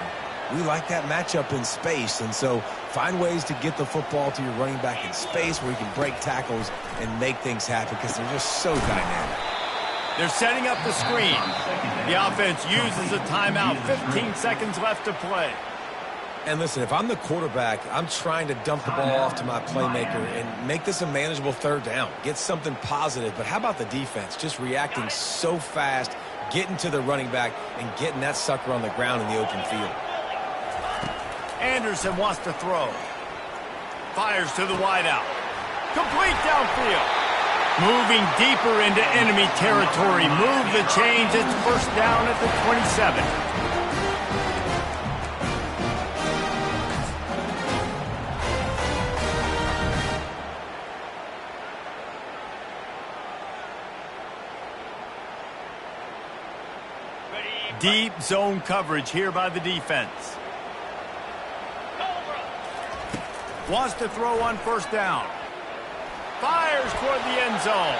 We like that matchup in space, and so find ways to get the football to your running back in space where you can break tackles and make things happen because they're just so dynamic. They're setting up the screen. The offense uses a timeout. 15 seconds left to play. And listen, if I'm the quarterback, I'm trying to dump the ball off to my playmaker and make this a manageable third down. Get something positive. But how about the defense? Just reacting so fast, getting to the running back, and getting that sucker on the ground in the open field. Anderson wants to throw. Fires to the wideout. Complete downfield. Moving deeper into enemy territory. Move the chains. It's first down at the 27. Deep zone coverage here by the defense. Wants to throw on first down. Fires toward the end zone.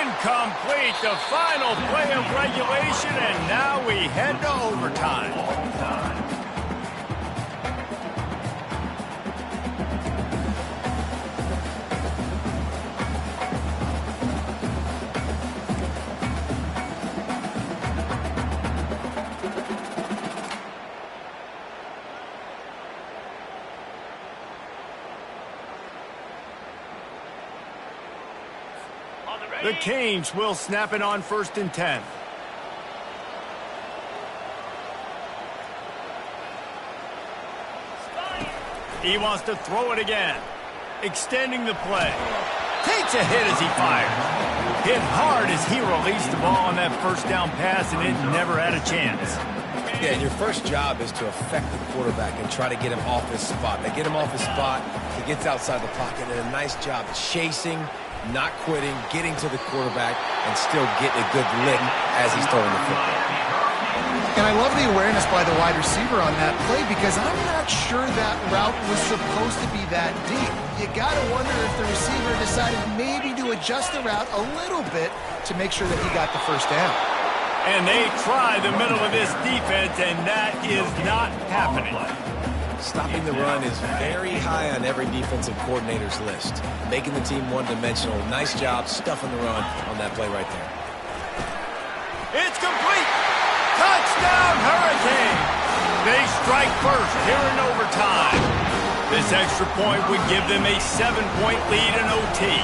Incomplete. The final play of regulation, and now we head to overtime. The Canes will snap it on 1st and 10. He wants to throw it again. Extending the play. Takes a hit as he fires. Hit hard as he released the ball on that first down pass, and it never had a chance. Yeah, and your first job is to affect the quarterback and try to get him off his spot. They get him off his spot, he gets outside the pocket, and a nice job chasing, not quitting, getting to the quarterback, and still getting a good lick as he's throwing the football. And I love the awareness by the wide receiver on that play because I'm not sure that route was supposed to be that deep. You got to wonder if the receiver decided maybe to adjust the route a little bit to make sure that he got the first down. And they try the middle of this defense, and that is not happening. Stopping the run is very high on every defensive coordinator's list. Making the team one-dimensional. Nice job stuffing the run on that play right there. It's complete. Touchdown! Touchdown, Hurricane! They strike first here in overtime. This extra point would give them a 7-point lead in OT.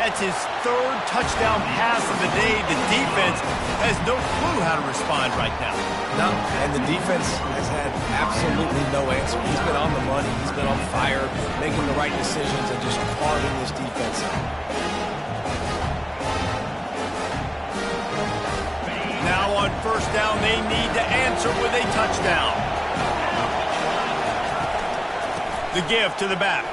That's his third touchdown pass of the day. The defense has no clue how to respond right now. No, and the defense has had absolutely no answer. He's been on the money. He's been on fire, making the right decisions and just carving this defense out. Now on first down, they need to answer with a touchdown. The give to the back.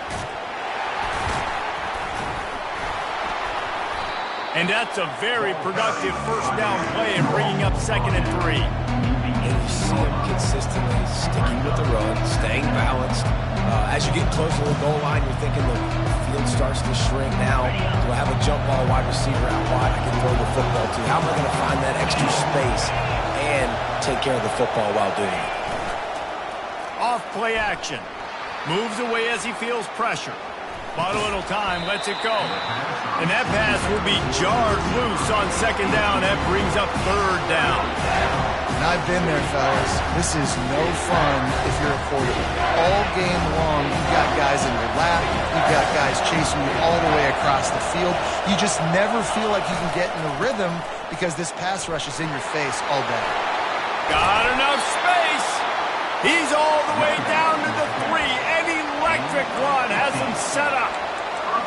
And that's a very productive first down play in bringing up 2nd and 3. And you see him consistently sticking with the run, staying balanced. As you get closer to the goal line, you're thinking the field starts to shrink now. Do I have a jump ball wide receiver out wide I can throw the football to? How am I going to find that extra space and take care of the football while doing it? Off play action. Moves away as he feels pressure. Bought a little time, lets it go. And that pass will be jarred loose on 2nd down. That brings up 3rd down. And I've been there, fellas. This is no fun if you're a quarterback. All game long, you've got guys in your lap. You've got guys chasing you all the way across the field. You just never feel like you can get in the rhythm because this pass rush is in your face all day. Got enough space. He's all the way down to the 3. An electric run has him set up.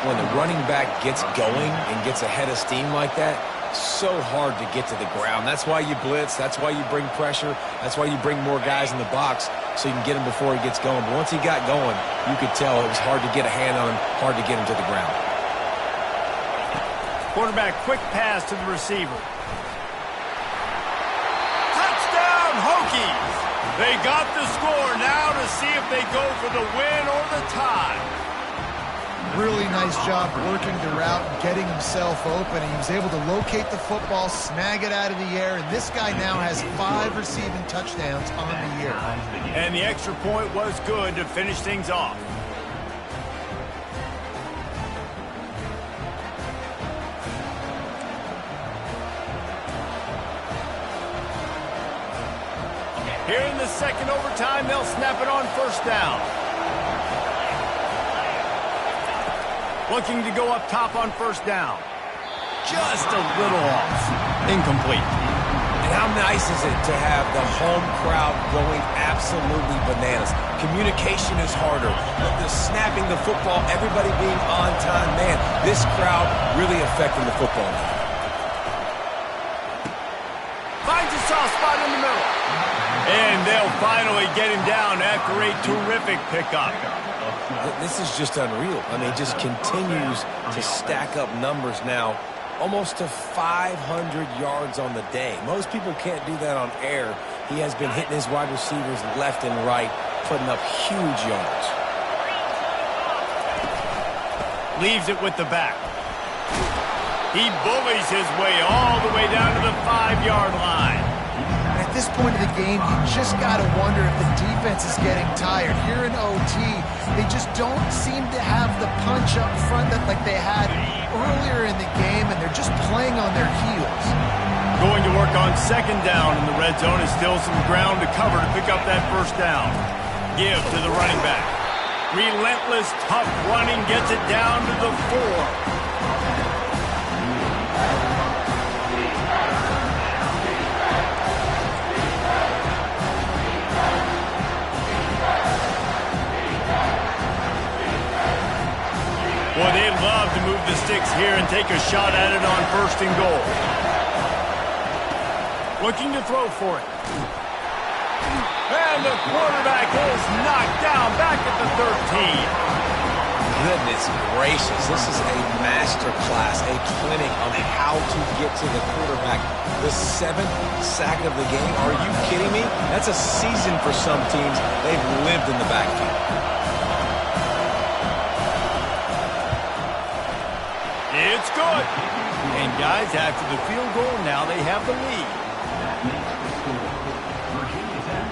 When the running back gets going and gets ahead of steam like that, so hard to get to the ground. That's why you blitz. That's why you bring pressure. That's why you bring more guys in the box so you can get him before he gets going. But once he got going, you could tell it was hard to get a hand on him, hard to get him to the ground. Quarterback quick pass to the receiver. Touchdown, Hokies! They got the score now to see if they go for the win or the tie. Really nice job working the route and getting himself open. He was able to locate the football, snag it out of the air, and this guy now has 5 receiving touchdowns on the year. And the extra point was good to finish things off. Here in the 2nd overtime, they'll snap it on first down. Looking to go up top on first down. Just a little off. Incomplete. And how nice is it to have the home crowd going absolutely bananas? Communication is harder. The snapping the football, everybody being on time. Man, this crowd really affecting the football now. Finds a soft spot in the middle. And they'll finally get him down after a terrific pickup. This is just unreal. I mean, it just continues to stack up numbers now. Almost to 500 yards on the day. Most people can't do that on air. He has been hitting his wide receivers left and right, putting up huge yards. Leaves it with the back. He bullies his way all the way down to the 5-yard line. At this point of the game, you just got to wonder if the defense is getting tired. Here in OT, they just don't seem to have the punch up front that like they had earlier in the game, and they're just playing on their heels. Going to work on 2nd down in the red zone is still some ground to cover to pick up that first down. Give to the running back. Relentless, tough running gets it down to the 4. Boy, they'd love to move the sticks here and take a shot at it on 1st and goal. Looking to throw for it. And the quarterback is knocked down back at the 13. Goodness gracious, this is a master class, a clinic on how to get to the quarterback. The 7th sack of the game. Are you kidding me? That's a season for some teams. They've lived in the backfield. It's good. And guys, after the field goal, now they have the lead. That makes the score Virginia Tech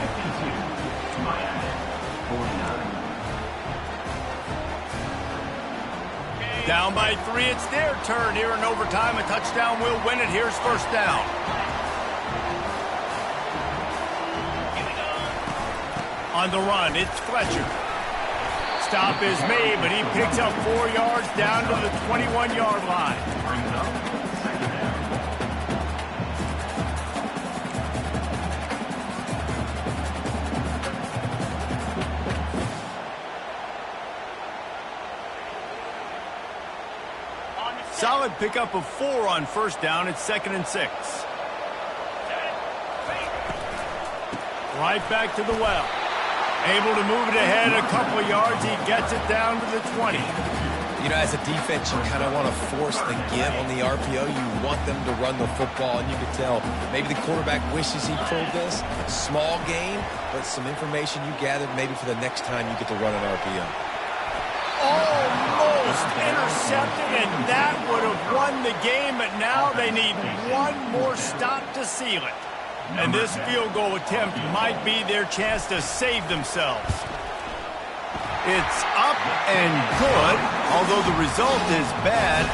52, Miami 49. Down by 3, it's their turn here in overtime. A touchdown will win it. Here's first down. On the run, it's Fletcher. Stop is made, but he picks up 4 yards down to the 21-yard line. Brings up second down. Solid pickup of 4 on first down. It's 2nd and 6. Right back to the well. Able to move it ahead a couple of yards. He gets it down to the 20. You know, as a defense, you kind of want to force the give on the RPO. You want them to run the football, and you can tell maybe the quarterback wishes he pulled this. Small game, but some information you gathered maybe for the next time you get to run an RPO. Almost intercepted, and that would have won the game, but now they need one more stop to seal it. And this field goal attempt might be their chance to save themselves. It's up and good, although the result is bad.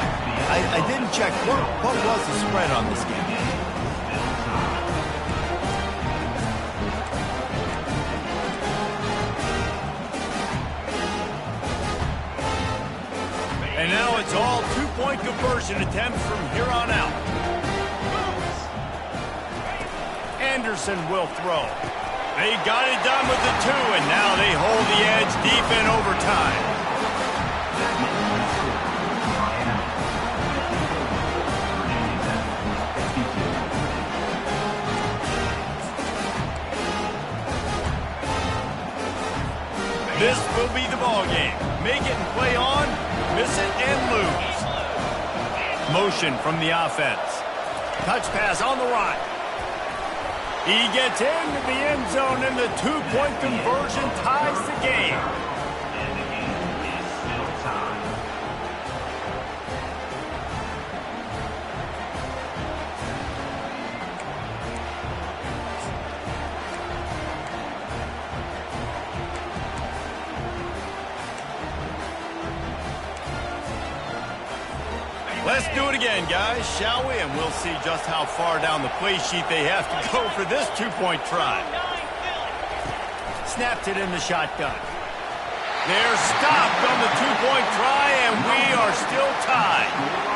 I didn't check. What was the spread on this game? And now it's all two-point conversion attempts from here on out. Anderson will throw. They got it done with the 2, and now they hold the edge deep in overtime. This will be the ball game. Make it and play on, miss it and lose. Motion from the offense. Touch pass on the right. He gets into the end zone, and the two-point conversion ties the game. And the game is still tied. Let's do it again, guys, shall we? And we'll see just how far down the play sheet they have to go for this two-point try. Snapped it in the shotgun. They're stopped on the two-point try, and we are still tied.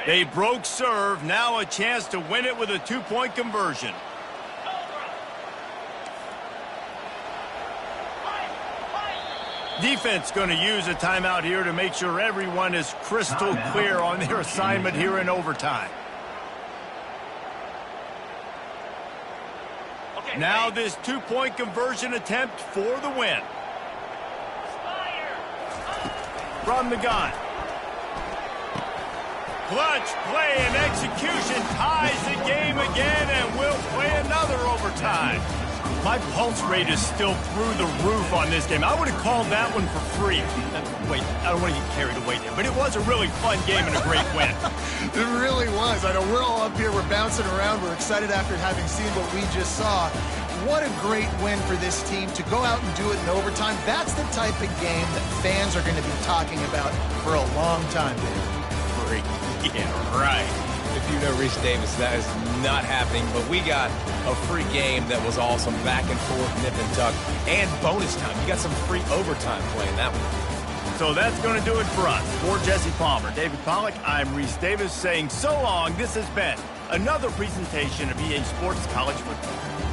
They broke serve, now a chance to win it with a two-point conversion. Defense going to use a timeout here to make sure everyone is crystal clear on their assignment here in overtime. Now this two-point conversion attempt for the win. From the gun. Clutch play and execution ties the game again, and we'll play another overtime. My pulse rate is still through the roof on this game. I would have called that one for free. Wait, I don't want to get carried away there, but it was a really fun game and a great win. It really was. I know we're all up here, we're bouncing around, we're excited after having seen what we just saw. What a great win for this team to go out and do it in overtime. That's the type of game that fans are going to be talking about for a long time, Dave. Yeah, right. If you know Reese Davis, that is not happening, but we got a free game that was awesome. Back and forth, nip and tuck, and bonus time. You got some free overtime playing that one. So that's going to do it for us. For Jesse Palmer, David Pollack, I'm Reese Davis saying so long. This has been another presentation of EA Sports College Football.